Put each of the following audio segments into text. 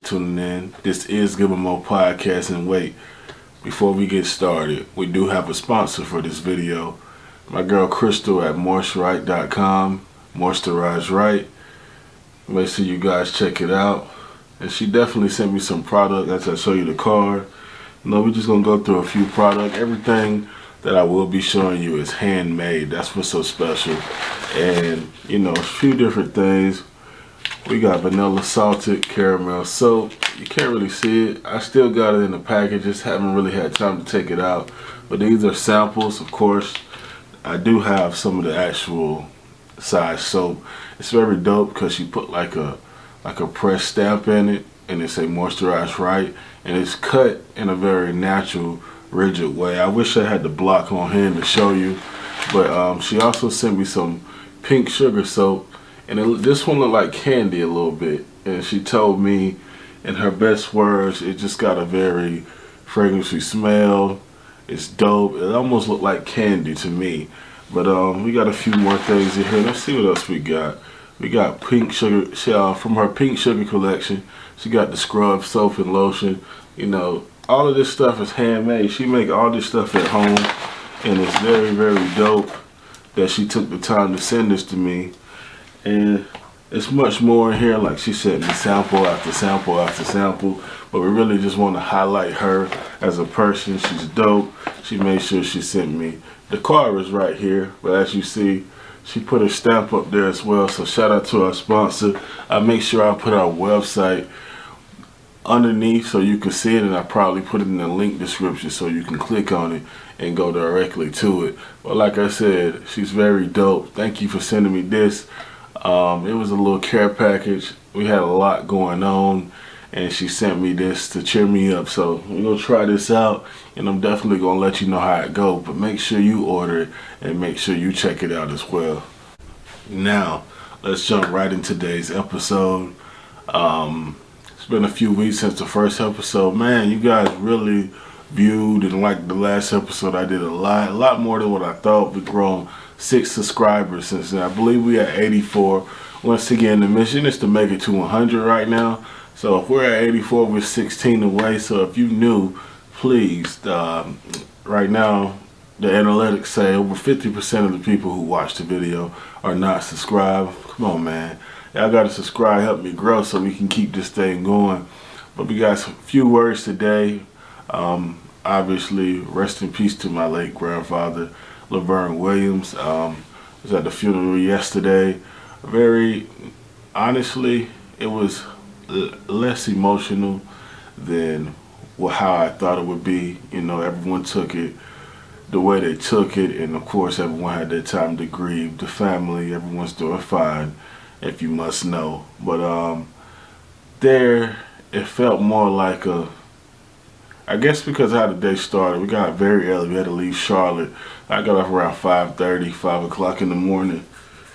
tuning in. This is Give 'em More Podcast. And wait, before we get started, we do have a sponsor for this video. My girl Crystal at moisturite.com, Moisturize Right. Make sure you guys check it out. And she definitely sent me some product as I show you the card. We're just gonna go through a few products. Everything that I will be showing you is handmade. That's what's so special. And a few different things. We got vanilla salted caramel soap. You can't really see it. I still got it in the package, just haven't really had time to take it out. But these are samples, of course. I do have some of the actual size soap. It's very dope because she put like a press stamp in it, and it say Moisturize Right, and it's cut in a very natural, rigid way. I wish I had the block on hand to show you, but she also sent me some pink sugar soap, and this one looked like candy a little bit, and she told me in her best words it just got a very fragrancy smell. It's dope. It almost looked like candy to me. But we got a few more things in here. Let's see what else we got. We got pink sugar, from her pink sugar collection. She got the scrub soap and lotion. All of this stuff is handmade. She make all this stuff at home, and it's very, very dope that she took the time to send this to me. And it's much more in here. Like, she sent me sample after sample after sample, but we really just want to highlight her as a person. She's dope. She made sure she sent me. The card is right here, but as you see, she put her stamp up there as well. So shout out to our sponsor. I make sure I put our website underneath so you can see it, and I probably put it in the link description so you can click on it and go directly to it. But like I said, she's very dope. Thank you for sending me this. It was a little care package. We had a lot going on, and she sent me this to cheer me up. So we're gonna try this out, and I'm definitely gonna let you know how it goes. But make sure you order it and make sure you check it out as well. Now, let's jump right into today's episode. It's been a few weeks since the first episode. Man, you guys really viewed and liked the last episode. I did a lot more than what I thought. We've grown 6 subscribers since then. I believe we at 84. Once again, the mission is to make it to 100 right now. So if we're at 84, we're 16 away. So if you knew, please, right now, the analytics say over 50% of the people who watch the video are not subscribed. Come on, man. Y'all gotta subscribe, help me grow so we can keep this thing going. But we got a few words today. Obviously, rest in peace to my late grandfather, Laverne Williams. Was at the funeral yesterday. Very honestly, it was less emotional than how I thought it would be. Everyone took it the way they took it, and of course everyone had their time to grieve. The family, everyone's doing fine, if you must know. But it felt more like I guess because how the day started, we got very early. We had to leave Charlotte. I got off around 5:30, 5 o'clock in the morning.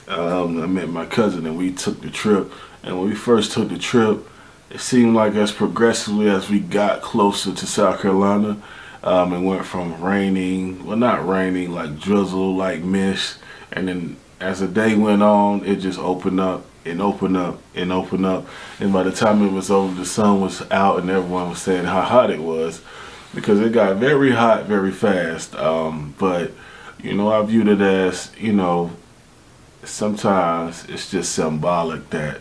I met my cousin and we took the trip. And when we first took the trip, it seemed like as progressively as we got closer to South Carolina, it went from raining, well, not raining, like drizzle, like mist. And then as the day went on, it just opened up and opened up and opened up. And by the time it was over, the sun was out and everyone was saying how hot it was, because it got very hot very fast. But I viewed it as, sometimes it's just symbolic that,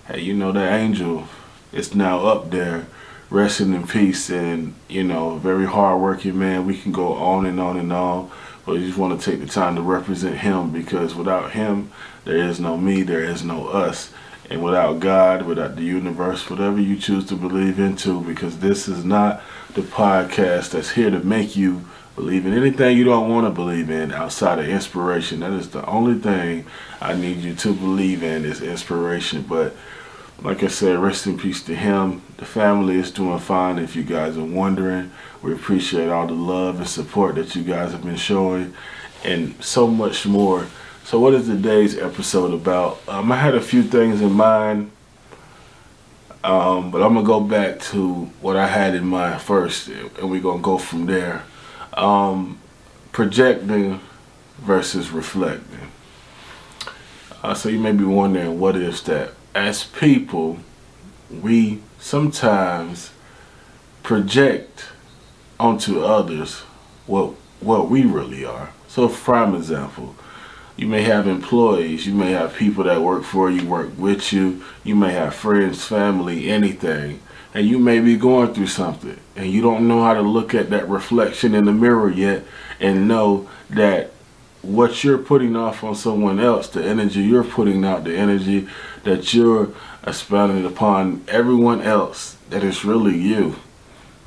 hey, the angel is now up there resting in peace, and very hard-working man. We can go on and on and on, but you just want to take the time to represent him, because without him, there is no me, there is no us. And without God, without the universe, whatever you choose to believe into, because this is not the podcast that's here to make you believe in anything you don't want to believe in outside of inspiration. That is the only thing I need you to believe in, is inspiration. But like I said, rest in peace to him. The family is doing fine, if you guys are wondering. We appreciate all the love and support that you guys have been showing, and so much more. So what is today's episode about? I had a few things in mind, but I'm going to go back to what I had in mind first, and we're going to go from there. Projecting versus reflecting. So you may be wondering, what is that? As people, we sometimes project onto others what we really are. So, prime example, you may have employees, you may have people that work for you, work with you, you may have friends, family, anything, and you may be going through something, and you don't know how to look at that reflection in the mirror yet and know that what you're putting off on someone else, the energy you're putting out, the energy that you're expounding upon everyone else, that is really you.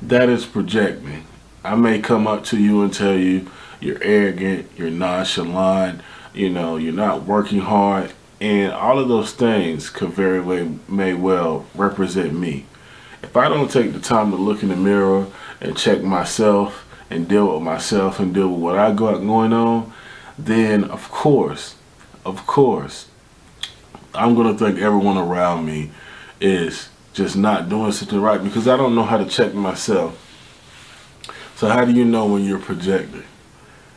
That is projecting. I may come up to you and tell you you're arrogant, you're nonchalant, you're not working hard, and all of those things could very well may well represent me. If I don't take the time to look in the mirror and check myself and deal with myself and deal with what I got going on, then of course, I'm gonna think everyone around me is just not doing something right because I don't know how to check myself. So how do you know when you're projecting?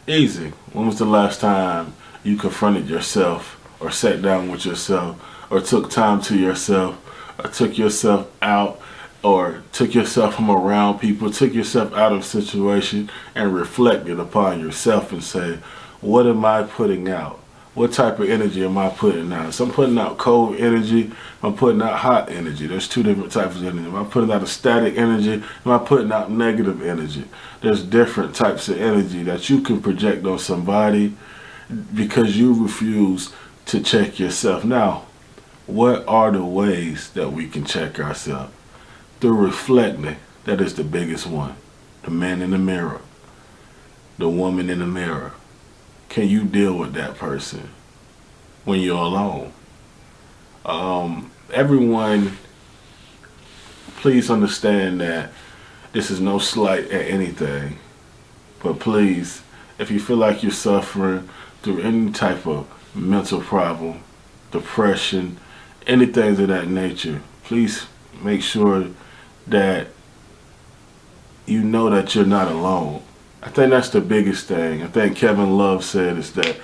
Easy. When was the last time you confronted yourself or sat down with yourself or took time to yourself or took yourself out or took yourself from around people, took yourself out of a situation and reflected upon yourself and said, what am I putting out? What type of energy am I putting out? So I'm putting out cold energy, I'm putting out hot energy. There's two different types of energy. Am I putting out a static energy? Am I putting out negative energy? There's different types of energy that you can project on somebody because you refuse to check yourself. Now, what are the ways that we can check ourselves? Through reflecting. That is the biggest one. The man in the mirror. The woman in the mirror. Can you deal with that person when you're alone? Everyone, please understand that this is no slight at anything. But please, if you feel like you're suffering through any type of mental problem, depression, anything of that nature, please make sure that you know that you're not alone. I think that's the biggest thing. I think Kevin Love said is that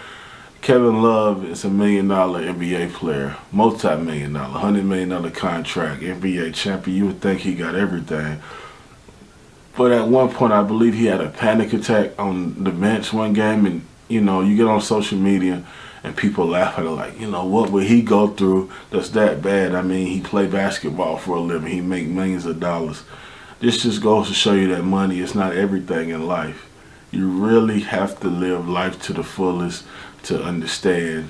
Kevin Love is $1 million NBA player, multi-million dollar, $100 million contract, NBA champion. You would think he got everything. But at one point, I believe he had a panic attack on the bench one game, and you get on social media and people laugh at it like, what would he go through that's that bad? I mean, he play basketball for a living. He make millions of dollars. This just goes to show you that money is not everything in life. You really have to live life to the fullest to understand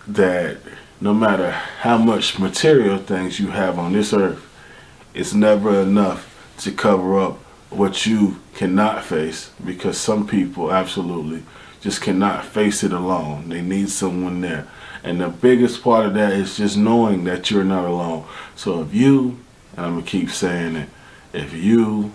that no matter how much material things you have on this earth, it's never enough to cover up what you cannot face, because some people absolutely just cannot face it alone. They need someone there. And the biggest part of that is just knowing that you're not alone. So if you, and I'm going to keep saying it, if you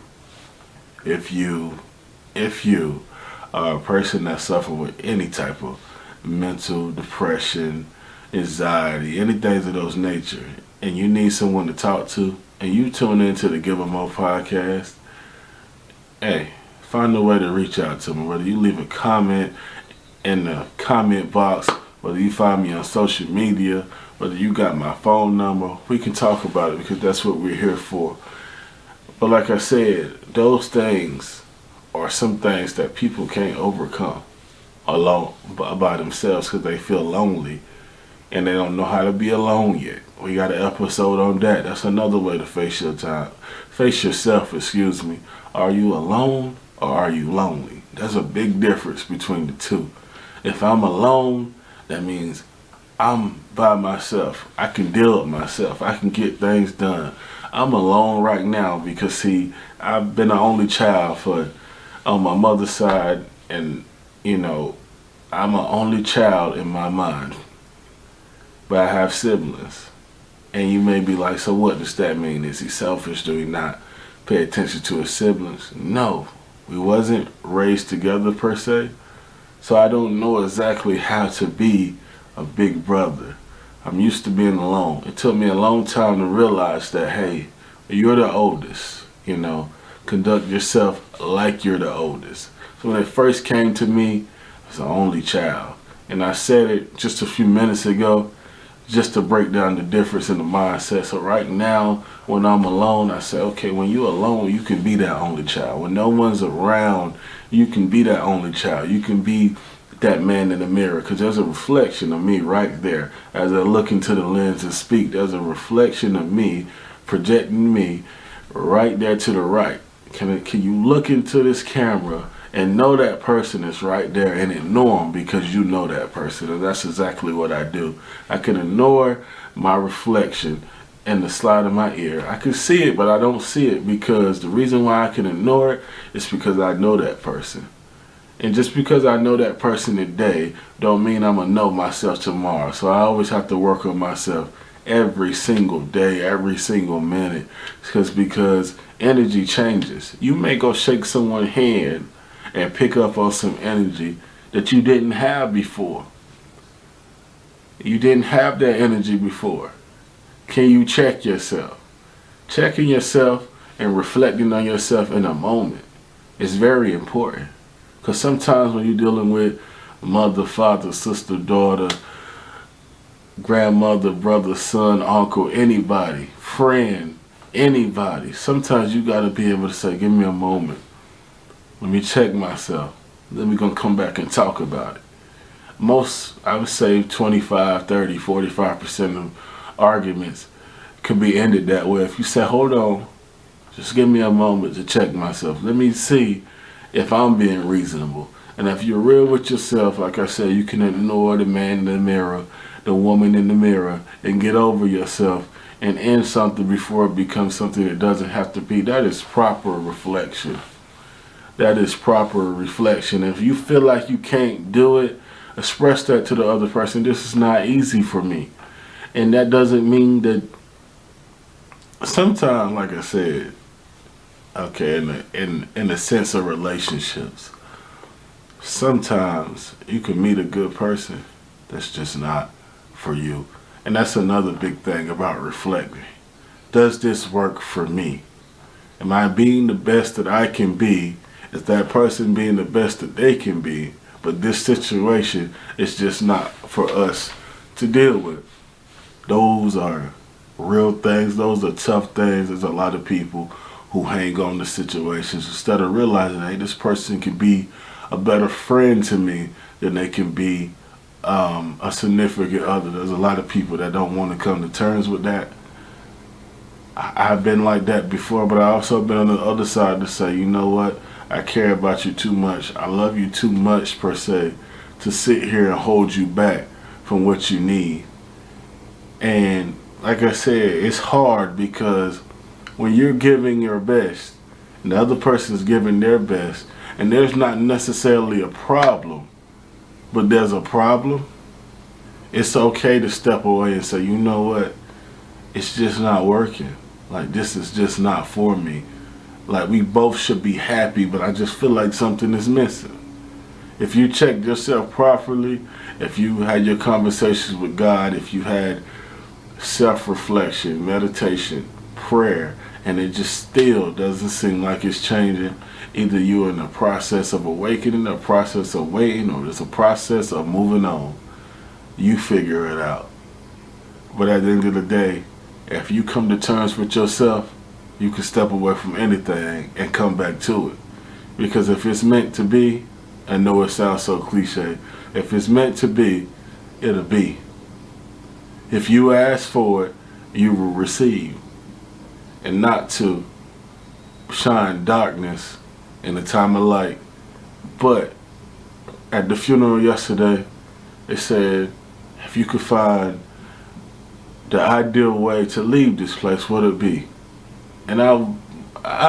are a person that suffers with any type of mental depression, anxiety, anything of those nature, and you need someone to talk to, and you tune into the Give 'Em More podcast, hey, find a way to reach out to me. Whether you leave a comment in the comment box, whether you find me on social media, whether you got my phone number, we can talk about it because that's what we're here for. But like I said, those things are some things that people can't overcome alone by themselves because they feel lonely and they don't know how to be alone yet. We got an episode on that. That's another way to face yourself, excuse me. Are you alone or are you lonely? There's a big difference between the two. If I'm alone, that means I'm by myself. I can deal with myself. I can get things done. I'm alone right now because, see, I've been the only child on my mother's side, and, I'm an only child in my mind. But I have siblings. And you may be like, so what does that mean? Is he selfish? Do he not pay attention to his siblings? No. We wasn't raised together per se. So I don't know exactly how to be a big brother. I'm used to being alone. It took me a long time to realize that, hey, you're the oldest, conduct yourself like you're the oldest. So when it first came to me, I was the only child. And I said it just a few minutes ago, just to break down the difference in the mindset. So right now, when I'm alone, I say, okay, when you're alone, you can be that only child. When no one's around, you can be that only child. You can be that man in the mirror, because there's a reflection of me right there. As I look into the lens and speak, there's a reflection of me projecting me right there to the right. Can you look into this camera and know that person is right there and ignore them because you know that person? And that's exactly what I do. I can ignore my reflection in the slide of my ear. I can see it, but I don't see it, because the reason why I can ignore it is because I know that person. And just because I know that person today don't mean I'm going to know myself tomorrow. So I always have to work on myself every single day, every single minute. Because energy changes. You may go shake someone's hand and pick up on some energy that you didn't have before. You didn't have that energy before. Can you check yourself? Checking yourself and reflecting on yourself in a moment is very important. Because sometimes when you're dealing with mother, father, sister, daughter, grandmother, brother, son, uncle, anybody, friend, anybody, sometimes you got to be able to say, give me a moment. Let me check myself. Then we're going to come back and talk about it. Most, I would say 25, 30, 45% of arguments could be ended that way. If you say, hold on, just give me a moment to check myself. Let me see if I'm being reasonable. And if you're real with yourself, like I said, you can ignore the man in the mirror, the woman in the mirror, and get over yourself and end something before it becomes something that doesn't have to be. That is proper reflection. That is proper reflection. If you feel like you can't do it, express that to the other person. This is not easy for me. And that doesn't mean that sometimes, like I said, okay, in the sense of relationships, sometimes you can meet a good person that's just not for you. And that's another big thing about reflecting. Does this work for me? Am I being the best that I can be? Is that person being the best that they can be? But this situation is just not for us to deal with. Those are real things. Those are tough things. There's a lot of people who hang on to situations instead of realizing, hey, this person can be a better friend to me than they can be a significant other. There's a lot of people that don't want to come to terms with that. I've been like that before, but I also been on the other side to say, you know what? I care about you too much. I love you too much, per se, to sit here and hold you back from what you need. And like I said, it's hard because when you're giving your best and the other person is giving their best, and there's not necessarily a problem, but there's a problem, it's okay to step away and say, you know what, it's just not working. Like, this is just not for me. Like, we both should be happy, but I just feel like something is missing. If you checked yourself properly, if you had your conversations with God, if you had self-reflection, meditation, prayer, and it just still doesn't seem like it's changing, either you're in a process of awakening, a process of waiting, or there's a process of moving on. You figure it out. But at the end of the day, if you come to terms with yourself, you can step away from anything and come back to it. Because if it's meant to be, I know it sounds so cliche, if it's meant to be, it'll be. If you ask for it, you will receive. And not to shine darkness in a time of light. But at the funeral yesterday, they said, if you could find the ideal way to leave this place, what would it be? And I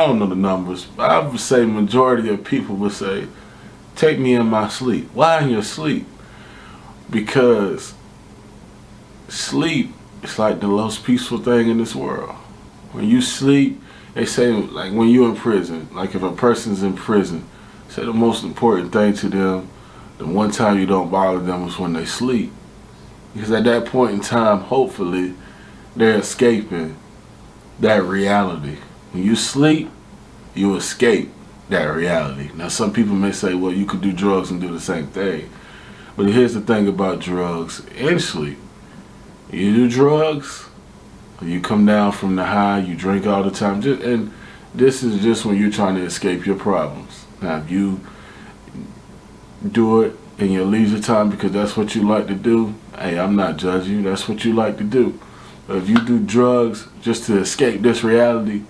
don't know the numbers, but I would say majority of people would say, take me in my sleep. Why in your sleep? Because sleep is like the most peaceful thing in this world. When you sleep, they say, like when you're in prison, like if a person's in prison, say the most important thing to them, the one time you don't bother them is when they sleep. Because at that point in time, hopefully, they're escaping that reality. When you sleep, you escape that reality. Now, some people may say, well, you could do drugs and do the same thing. But here's the thing about drugs and sleep. You do drugs, you come down from the high, you drink all the time, and this is just when you're trying to escape your problems. Now, if you do it in your leisure time because that's what you like to do, hey, I'm not judging you. That's what you like to do. But if you do drugs just to escape this reality,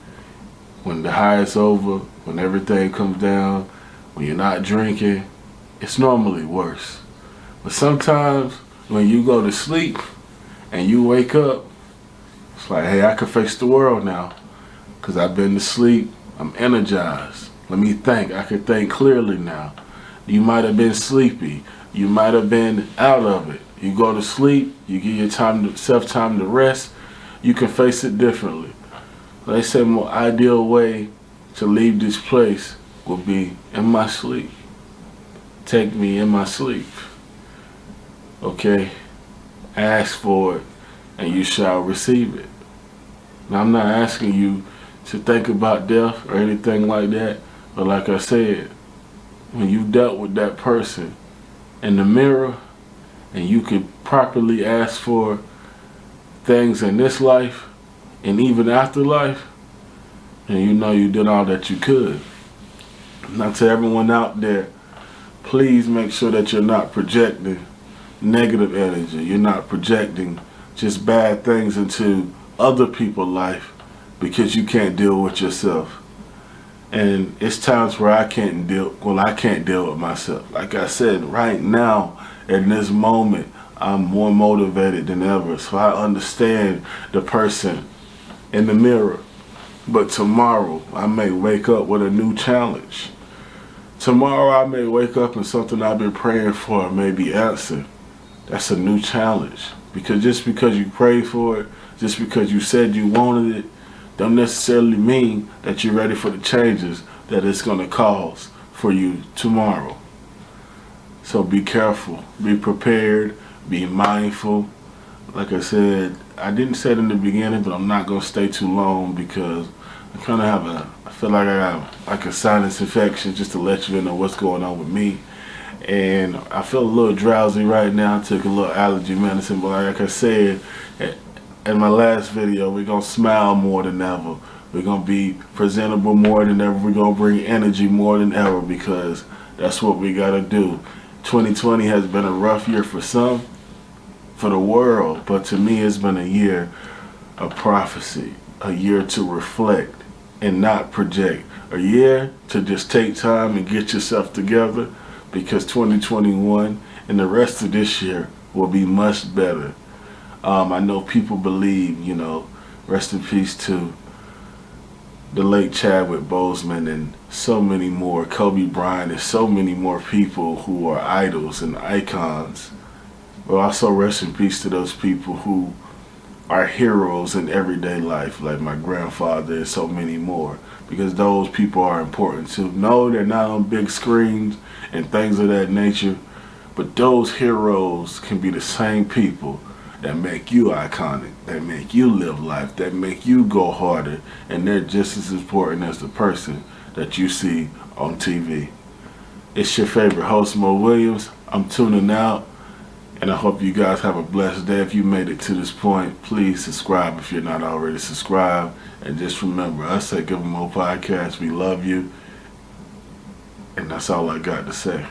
when the high is over, when everything comes down, when you're not drinking, it's normally worse. But sometimes when you go to sleep and you wake up, it's like, hey, I can face the world now because I've been to sleep. I'm energized. Let me think. I can think clearly now. You might have been sleepy. You might have been out of it. You go to sleep. You give yourself time to rest. You can face it differently. They say more ideal way to leave this place will be in my sleep. Take me in my sleep. Okay? Ask for it and you shall receive it. Now, I'm not asking you to think about death or anything like that, but like I said, when you dealt with that person in the mirror and you could properly ask for things in this life and even afterlife, and you know you did all that you could. Now, to everyone out there, please make sure that you're not projecting negative energy. You're not projecting just bad things into other people's life because you can't deal with yourself. And it's times where I can't deal with myself. Like I said, right now, in this moment, I'm more motivated than ever. So I understand the person in the mirror. But tomorrow, I may wake up with a new challenge. Tomorrow, I may wake up and something I've been praying for may be answered. That's a new challenge. Because just because you prayed for it, just because you said you wanted it, don't necessarily mean that you're ready for the changes that it's going to cause for you tomorrow. So be careful, be prepared, be mindful. Like I said, I didn't say it in the beginning, but I'm not going to stay too long because I kind of I feel like I got like a sinus infection, just to let you know what's going on with me. And I feel a little drowsy right now. I took a little allergy medicine, but like I said, in my last video, we're going to smile more than ever. We're going to be presentable more than ever. We're going to bring energy more than ever because that's what we got to do. 2020 has been a rough year for some, for the world, but to me it's been a year of prophecy, a year to reflect and not project, a year to just take time and get yourself together because 2021 and the rest of this year will be much better. I know people believe, rest in peace to the late Chadwick Boseman and so many more, Kobe Bryant and so many more people who are idols and icons. But also rest in peace to those people who are heroes in everyday life, like my grandfather and so many more, because those people are important too. No, they're not on big screens and things of that nature, but those heroes can be the same people that make you iconic, that make you live life, that make you go harder, and they're just as important as the person that you see on TV. It's your favorite host, Mo Williams. I'm tuning out, and I hope you guys have a blessed day. If you made it to this point, please subscribe if you're not already subscribed. And just remember, us at Give 'Em Mo Podcast, we love you, and that's all I got to say.